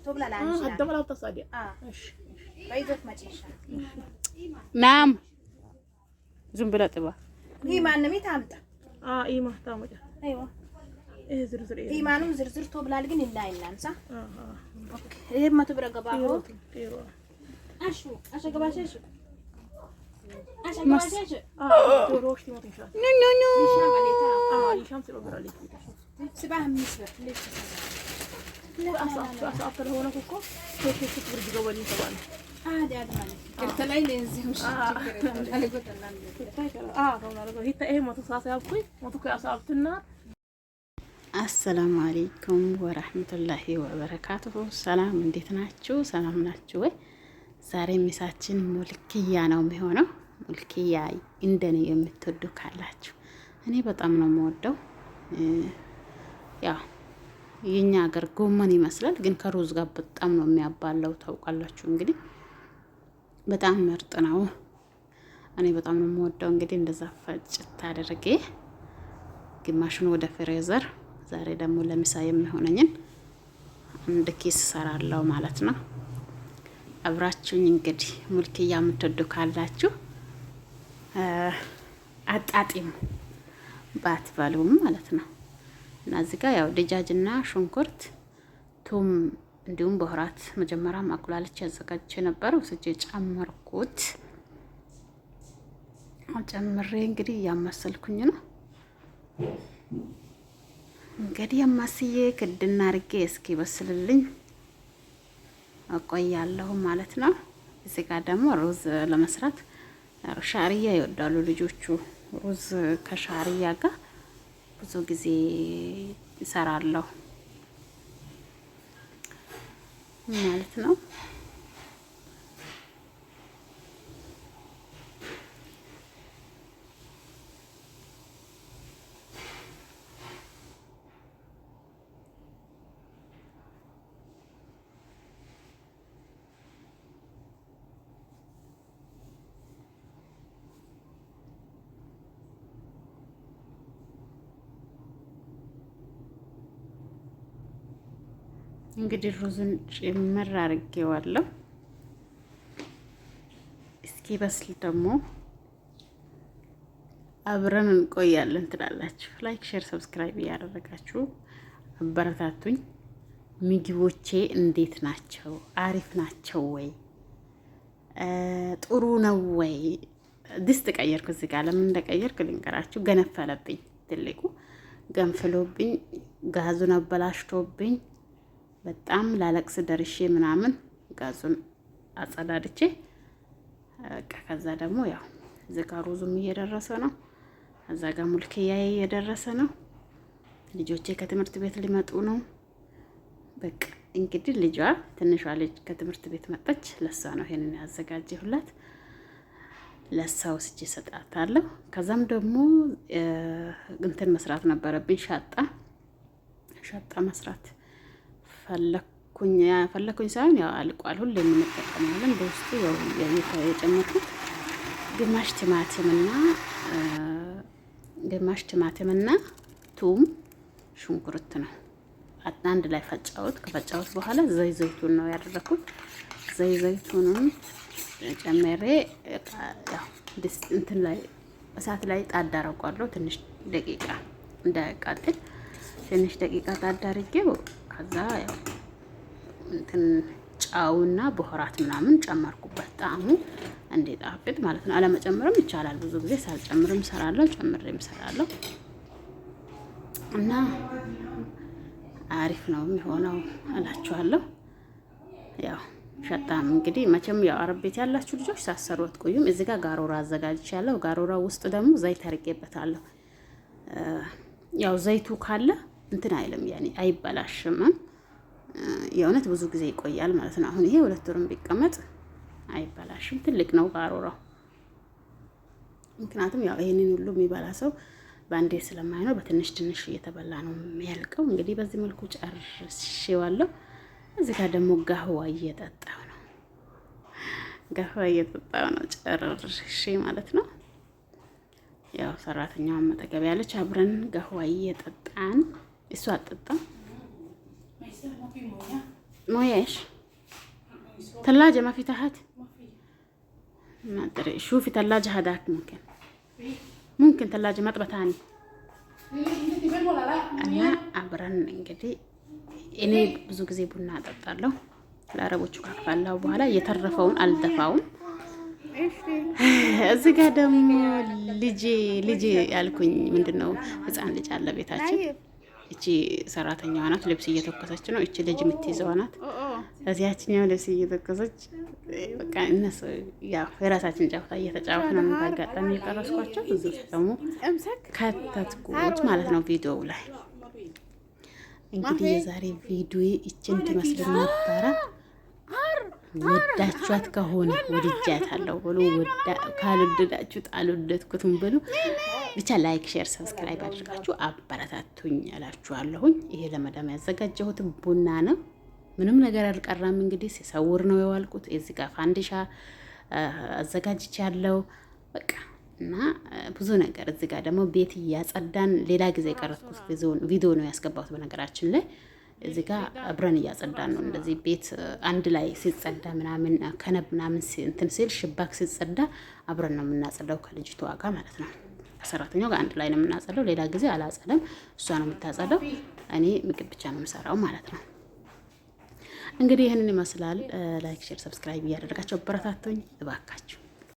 توب لا لانش هدا ولا تصادق ايش بيدك ما تشيشها نعم زين بلا طبا هي ما نمي تامتا ايما تامتا ايوه ايه زرزر هي ما نم زرزر توب لا لكن الا الا صح اوكي هي ما تبرق باهو ايوه اشو قباش شو قباش شو روشتي ما تنشاف نو نو شام عليها يشمس بقرا لي سباها مسبه ليش لا أصعب هنا كوكو كيف تبرد جوالي طبعا عادي مالك قلت لي لينزي مش انا قلت لها هي ايه ما تصاصي ابكي ما تكي اصابت النار. السلام عليكم ورحمة الله وبركاته. ሰላም እንዴት ናችሁ? ሰላም ናችሁ ወይ? ዛሬ ሚሳችን ሙልኪያ ነው የሚሆነው። ሙልኪያ እንደኔ የምትወዱ ካላችሁ እኔ በጣም ነው የምወደው። ያው የኛ ሀገር ጎመን ይመስላል ግን ከሩዝ ጋር በጣም ነው የሚያባለው ታውቃላችሁ። እንግዲህ በጣም ምርጥ ነው። እኔ በጣም ነው የምወደው። እንግዲህ እንደዛ ፈጭት አድርጌ ግማሹን ወደ ፍሬዘር ዛሬ ደግሞ ለምሳ የሚሆነኝን አንድ ኪስ ሰራለሁ ማለት ነው። አብራችሁኝ እንግዲህ ሙልኪያ የምትወዱ ካላችሁ አጣጢሙ ባትበሉም ማለት ነው። እና እዚህ ጋር ያው ደጃጅና ሽንኩርት ቱም እንዲሁም በህራት መጀመሪያ ማቁላልቼ አዘጋጅቼ ነበር ወስጄ ጨመርኩት። ጨምሬ እንግዲህ ያማሰልኩኝ ነው። እንግዲህ ያማስዬ ክድና አርጌ እስኪ በስልልኝ አቆያለሁ ማለት ነው። እዚህ ጋር ደግሞ ሩዝ ለመስራት ሻሪያ ይወዳሉ ልጆቹ። ሩዝ ከሻሪያ ጋር ብዙ ጊዜ ይሰራለሁ ማለት ነው። እንግዲህ ሩዙን ጭምር አድርጌዋለሁ። እስኪ በስል ደግሞ አብረን እንቆያለን ትላላችሁ። ላይክ፣ ሼር፣ ሰብስክራይብ እያደረጋችሁ አበረታቱኝ። ምግቦቼ እንዴት ናቸው? አሪፍ ናቸው ወይ? ጥሩ ነው ወይ? ድስት ቀየርኩ። እዚህ ጋር ለምን እንደቀየርኩ ልንገራችሁ። ገነፈለብኝ። ትልቁ ገንፍሎብኝ ጋዙን አበላሽቶብኝ በጣም ላለቅስ ደርሼ ምናምን ጋዙን አጸዳድቼ ከዛ ደግሞ ያው እዚህ ጋር ሩዙም እየደረሰ ነው። እዛ ጋር ሙልኪያዬ እየደረሰ ነው። ልጆቼ ከትምህርት ቤት ሊመጡ ነው። በቃ እንግዲህ ልጇ ትንሿ ልጅ ከትምህርት ቤት መጣች። ለሷ ነው ይሄንን ያዘጋጀሁላት። ለሷ ወስጄ ሰጣታለሁ። ከዛም ደግሞ እንትን መስራት ነበረብኝ። ሻጣ መስራት ፈለኩኝ ሳይሆን ያው አልቋል። ሁሌ የምንጠቀመዋለን። በውስጡ ያው የጨመርኩት ግማሽ ቲማቲምና ቱም ሽንኩርት ነው። አንድ ላይ ፈጫሁት። ከፈጫሁት በኋላ ዘይቱን ነው ያደረኩት። ዘይቱንም ጨምሬ ያው እንትን ላይ እሳት ላይ ጣድ አደረጓለሁ። ትንሽ ደቂቃ እንዳያቃጥል ትንሽ ደቂቃ ጣድ አድርጌው ከዛ ያው እንትን ጫውና በህራት ምናምን ጨመርኩበት ጣዕሙ እንዲጣፍጥ ማለት ነው። አለመጨመርም ይቻላል። ብዙ ጊዜ ሳልጨምርም ሰራለሁ፣ ጨምሬም ሰራለሁ እና አሪፍ ነው የሚሆነው እላችኋለሁ። ያው ሸጣም እንግዲህ መቼም ያው አረብ ቤት ያላችሁ ልጆች ሳሰሩ አትቆዩም። እዚህ ጋር ጋሮራ አዘጋጅቻለሁ። ጋሮራ ውስጥ ደግሞ ዘይት አድርጌበታለሁ። ያው ዘይቱ ካለ እንትን አይልም ያኔ አይበላሽም። የእውነት ብዙ ጊዜ ይቆያል ማለት ነው። አሁን ይሄ 2 ወርም ቢቀመጥ አይበላሽም። ትልቅ ነው ጋሮራው። ምክንያቱም ያው ይሄንን ሁሉ የሚበላ ሰው ባንዴ ስለማይኖር በትንሽ ትንሽ እየተበላ ነው የሚያልቀው። እንግዲህ በዚህ መልኩ ጨርሼዋለሁ። እዚህ ጋር ደግሞ ጋህዋ እየጠጣው ነው። ጨርሼ ማለት ነው። ያው ሰራተኛዋ መጠገብ ያለች አብረን ጋህዋ እየጠጣን እሷ አጠጣ مويش ثلاجة ما في تحت ما أدري شوفي ثلاجة هداك ممكن ثلاجة مطبخ ثاني እና አብረን እንግዲህ እኔ ብዙ ጊዜ ቡና አጠጣለሁ ለአረቦቹ ካፈላሁ በኋላ የተረፈውን አልደፋውም። እዚህ ጋር ደግሞ ልጅ ያልኩኝ ምንድነው ህፃን ልጅ አለ ቤታችን። እቺ ሰራተኛዋ ናት፣ ልብስ እየተኮሰች ነው። እቺ ልጅ የምትይዘው ናት። እዚያችኛው ልብስ እየተኮሰች በቃ እነሱ ያው የራሳችን ጨዋታ እየተጫወትን ነው። ባጋጣሚ የቀረስኳቸው እዚህ ደግሞ ከተትኩት ማለት ነው ቪዲዮው ላይ። እንግዲህ የዛሬ ቪዲዮ እቺን ትመስል ነበረ። ወዳችኋት ከሆነ ወድጃታለሁ ብሎ ካልወደዳችሁ አልወደድኩትም ብሎ ብቻ ላይክ፣ ሼር፣ ሰብስክራይብ አድርጋችሁ አበረታቱኝ እላችኋለሁ። ይሄ ለመዳም ያዘጋጀሁት ቡና ነው። ምንም ነገር አልቀራም። እንግዲህ ሲሰውር ነው የዋልኩት። እዚህ ጋር ፋንዲሻ አዘጋጅቻለሁ በቃ እና ብዙ ነገር። እዚህ ጋር ደግሞ ቤት እያጸዳን ሌላ ጊዜ የቀረጥኩት ቪዲዮ ነው ያስገባሁት በነገራችን ላይ። እዚህ ጋር አብረን እያጸዳን ነው። እንደዚህ ቤት አንድ ላይ ሲጸዳ ምናምን ከነብ ምናምን እንትን ሲል ሽባክ ሲጸዳ አብረን ነው የምናጸዳው ከልጅቷ ጋር ማለት ነው። ከሰራተኛው ጋር አንድ ላይ ነው የምናጸዳው። ሌላ ጊዜ አላጸዳም፣ እሷ ነው የምታጸዳው። እኔ ምግብ ብቻ ነው የምሰራው ማለት ነው። እንግዲህ ይህንን ይመስላል። ላይክ፣ ሼር፣ ሰብስክራይብ እያደረጋችሁ አበረታቱኝ እባካችሁ።